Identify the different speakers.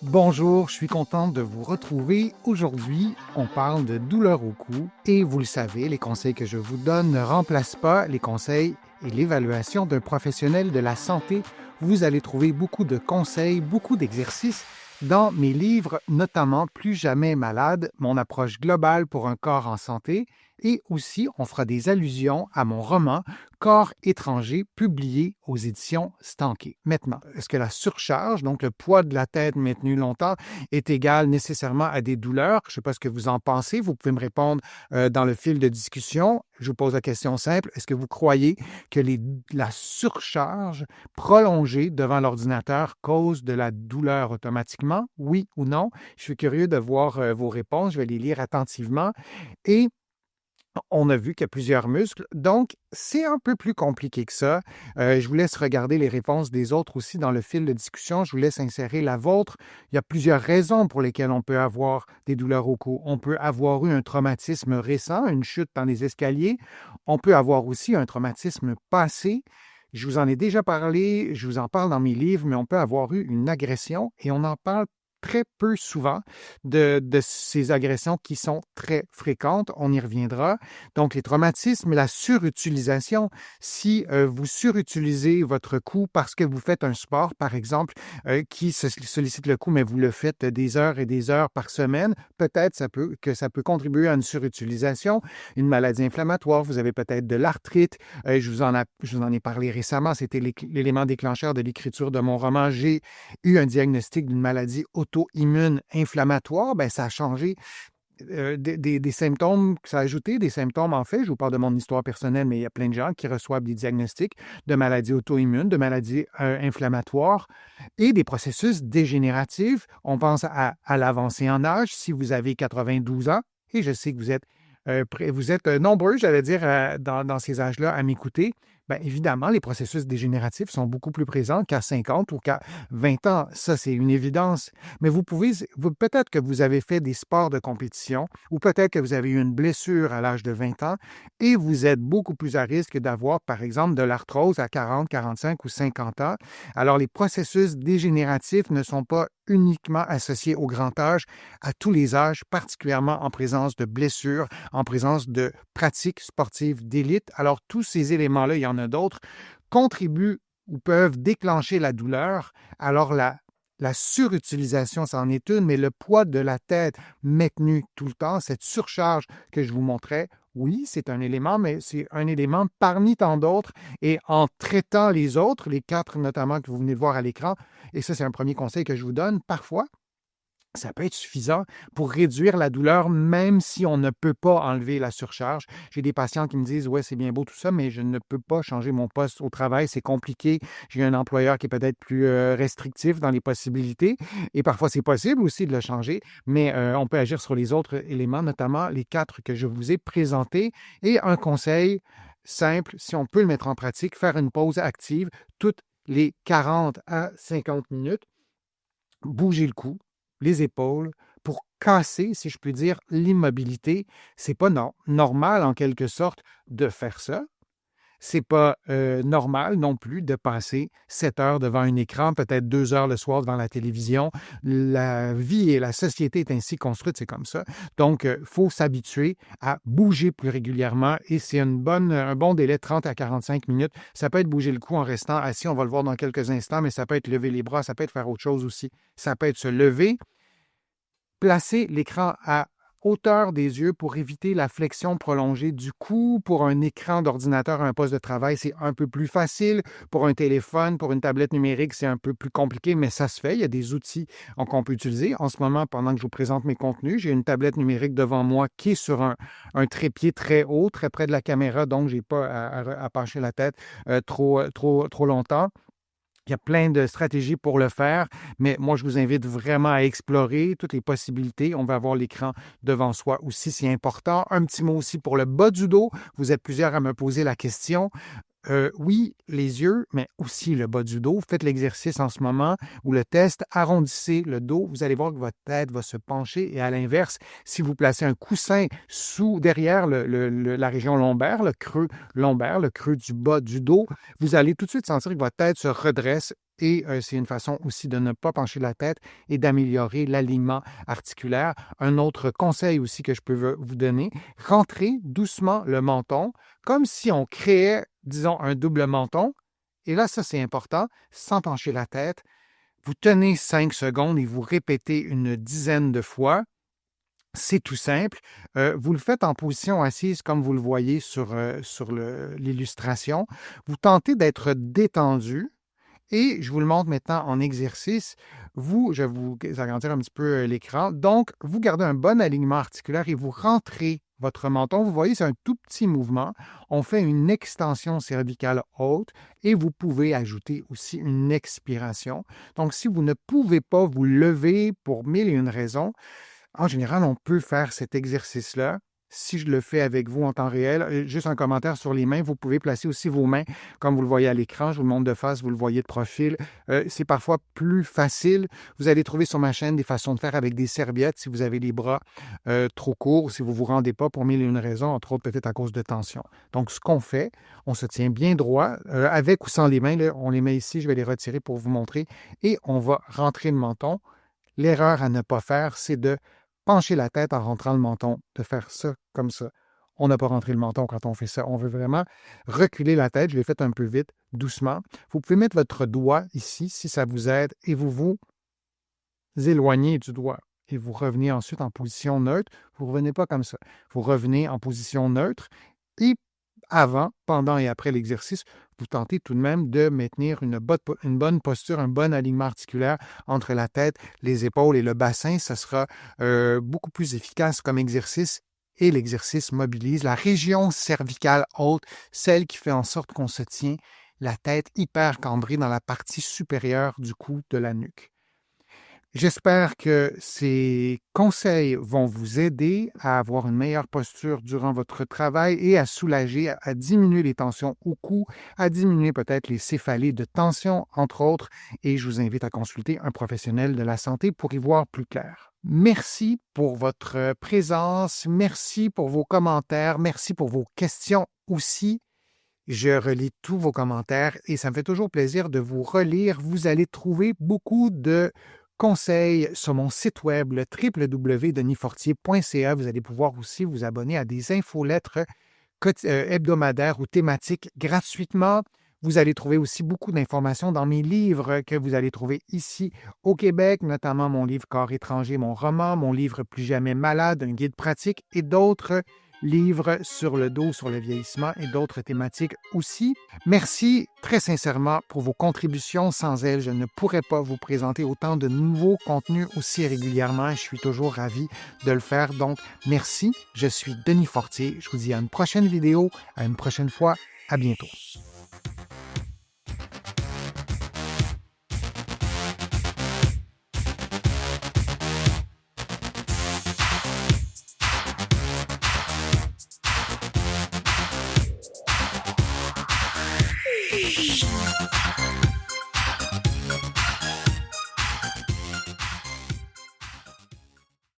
Speaker 1: Bonjour, je suis contente de vous retrouver. Aujourd'hui, on parle de douleur au cou et vous le savez, les conseils que je vous donne ne remplacent pas les conseils et l'évaluation d'un professionnel de la santé. Vous allez trouver beaucoup de conseils, beaucoup d'exercices dans mes livres, notamment Plus jamais malade, mon approche globale pour un corps en santé. Et aussi, on fera des allusions à mon roman Corps étranger, publié aux éditions Stanké. Maintenant, est-ce que la surcharge, donc le poids de la tête maintenu longtemps, est égal nécessairement à des douleurs? Je ne sais pas ce que vous en pensez. Vous pouvez me répondre dans le fil de discussion. Je vous pose la question simple. Est-ce que vous croyez que la surcharge prolongée devant l'ordinateur cause de la douleur automatiquement? Oui ou non? Je suis curieux de voir vos réponses. Je vais les lire attentivement. Et on a vu qu'il y a plusieurs muscles, donc c'est un peu plus compliqué que ça. Je vous laisse regarder les réponses des autres aussi dans le fil de discussion. Je vous laisse insérer la vôtre. Il y a plusieurs raisons pour lesquelles on peut avoir des douleurs au cou. On peut avoir eu un traumatisme récent, une chute dans les escaliers. On peut avoir aussi un traumatisme passé. Je vous en ai déjà parlé, je vous en parle dans mes livres, mais on peut avoir eu une agression et on en parle très peu souvent de ces agressions qui sont très fréquentes. On y reviendra. Donc, les traumatismes, la surutilisation. Si vous surutilisez votre cou parce que vous faites un sport, par exemple, qui sollicite le cou, mais vous le faites des heures et des heures par semaine, peut-être que ça peut contribuer à une surutilisation, une maladie inflammatoire. Vous avez peut-être de l'arthrite. Je vous en ai parlé récemment. C'était l'élément déclencheur de l'écriture de mon roman. J'ai eu un diagnostic d'une maladie auto-immune inflammatoire. Ben, ça a changé des symptômes, ça a ajouté des symptômes. En fait, je vous parle de mon histoire personnelle, mais il y a plein de gens qui reçoivent des diagnostics de maladies auto-immunes, de maladies inflammatoires et des processus dégénératifs. On pense à l'avancée en âge. Si vous avez 92 ans, et je sais que vous êtes nombreux, j'allais dire, dans ces âges-là à m'écouter, bien évidemment, les processus dégénératifs sont beaucoup plus présents qu'à 50 ou qu'à 20 ans. Ça, c'est une évidence. Mais peut-être que vous avez fait des sports de compétition ou peut-être que vous avez eu une blessure à l'âge de 20 ans et vous êtes beaucoup plus à risque d'avoir, par exemple, de l'arthrose à 40, 45 ou 50 ans. Alors, les processus dégénératifs ne sont pas uniquement associés au grand âge, à tous les âges, particulièrement en présence de blessures, en présence de pratiques sportives d'élite. Alors, tous ces éléments-là, il y en a d'autres, contribuent ou peuvent déclencher la douleur. Alors, la surutilisation, c'en est une, mais le poids de la tête maintenu tout le temps, cette surcharge que je vous montrais, oui, c'est un élément, mais c'est un élément parmi tant d'autres. Et en traitant les autres, les quatre notamment que vous venez de voir à l'écran, et ça, c'est un premier conseil que je vous donne, parfois, ça peut être suffisant pour réduire la douleur, même si on ne peut pas enlever la surcharge. J'ai des patients qui me disent: ouais, c'est bien beau tout ça, mais je ne peux pas changer mon poste au travail, c'est compliqué. J'ai un employeur qui est peut-être plus restrictif dans les possibilités. Et parfois, c'est possible aussi de le changer, mais on peut agir sur les autres éléments, notamment les quatre que je vous ai présentés. Et un conseil simple, si on peut le mettre en pratique, faire une pause active toutes les 40 à 50 minutes, bouger le cou, les épaules, pour casser, si je puis dire, l'immobilité. C'est pas normal, en quelque sorte, de faire ça. C'est pas normal non plus de passer 7 heures devant un écran, peut-être 2 heures le soir devant la télévision. La vie et la société est ainsi construite, c'est comme ça. Donc, il faut s'habituer à bouger plus régulièrement et c'est un bon délai de 30 à 45 minutes. Ça peut être bouger le cou en restant assis, on va le voir dans quelques instants, mais ça peut être lever les bras, ça peut être faire autre chose aussi. Ça peut être se lever, placer l'écran à hauteur des yeux pour éviter la flexion prolongée du cou. Pour un écran d'ordinateur, un poste de travail, c'est un peu plus facile. Pour un téléphone, pour une tablette numérique, c'est un peu plus compliqué, mais ça se fait. Il y a des outils qu'on peut utiliser. En ce moment, pendant que je vous présente mes contenus, j'ai une tablette numérique devant moi qui est sur un trépied très haut, très près de la caméra, donc je n'ai pas à pencher la tête trop longtemps. Il y a plein de stratégies pour le faire, mais moi, je vous invite vraiment à explorer toutes les possibilités. On va avoir l'écran devant soi aussi, c'est important. Un petit mot aussi pour le bas du dos. Vous êtes plusieurs à me poser la question. Oui, les yeux, mais aussi le bas du dos. Faites l'exercice en ce moment ou le test. Arrondissez le dos. Vous allez voir que votre tête va se pencher. Et à l'inverse, si vous placez un coussin derrière la région lombaire, le creux lombaire, le creux du bas du dos, vous allez tout de suite sentir que votre tête se redresse et c'est une façon aussi de ne pas pencher la tête et d'améliorer l'alignement articulaire. Un autre conseil aussi que je peux vous donner, rentrez doucement le menton, comme si on créait, disons, un double menton. Et là, ça, c'est important, sans pencher la tête. Vous tenez 5 secondes et vous répétez une dizaine de fois. C'est tout simple. Vous le faites en position assise comme vous le voyez sur l'illustration. Vous tentez d'être détendu et je vous le montre maintenant en exercice. Je vais vous agrandir un petit peu l'écran. Donc, vous gardez un bon alignement articulaire et vous rentrez votre menton. Vous voyez, c'est un tout petit mouvement. On fait une extension cervicale haute et vous pouvez ajouter aussi une expiration. Donc, si vous ne pouvez pas vous lever pour mille et une raisons, en général, on peut faire cet exercice-là. Si je le fais avec vous en temps réel, juste un commentaire sur les mains, vous pouvez placer aussi vos mains comme vous le voyez à l'écran. Je vous le montre de face, vous le voyez de profil. C'est parfois plus facile. Vous allez trouver sur ma chaîne des façons de faire avec des serviettes si vous avez les bras trop courts ou si vous ne vous rendez pas pour mille et une raisons, entre autres peut-être à cause de tension. Donc, ce qu'on fait, on se tient bien droit, avec ou sans les mains. Là, on les met ici, je vais les retirer pour vous montrer et on va rentrer le menton. L'erreur à ne pas faire, c'est de pencher la tête en rentrant le menton, de faire ça comme ça. On n'a pas rentré le menton quand on fait ça. On veut vraiment reculer la tête. Je l'ai fait un peu vite, doucement. Vous pouvez mettre votre doigt ici, si ça vous aide, et vous éloignez du doigt. Et vous revenez ensuite en position neutre. Vous ne revenez pas comme ça. Vous revenez en position neutre et avant, pendant et après l'exercice, vous tentez tout de même de maintenir une bonne posture, un bon alignement articulaire entre la tête, les épaules et le bassin. Ça sera beaucoup plus efficace comme exercice et l'exercice mobilise la région cervicale haute, celle qui fait en sorte qu'on se tient la tête hyper cambrée dans la partie supérieure du cou de la nuque. J'espère que ces conseils vont vous aider à avoir une meilleure posture durant votre travail et à soulager, à diminuer les tensions au cou, à diminuer peut-être les céphalées de tension, entre autres, et je vous invite à consulter un professionnel de la santé pour y voir plus clair. Merci pour votre présence, merci pour vos commentaires, merci pour vos questions aussi. Je relis tous vos commentaires et ça me fait toujours plaisir de vous relire. Vous allez trouver beaucoup de conseils sur mon site web, le www.denisfortier.ca. Vous allez pouvoir aussi vous abonner à des infolettres hebdomadaires ou thématiques gratuitement. Vous allez trouver aussi beaucoup d'informations dans mes livres que vous allez trouver ici au Québec, notamment mon livre Corps étranger, mon roman, mon livre Plus jamais malade, un guide pratique et d'autres livres sur le dos, sur le vieillissement et d'autres thématiques aussi. Merci très sincèrement pour vos contributions. Sans elles, je ne pourrais pas vous présenter autant de nouveaux contenus aussi régulièrement. Je suis toujours ravi de le faire. Donc, merci. Je suis Denis Fortier. Je vous dis à une prochaine vidéo, à une prochaine fois. À bientôt.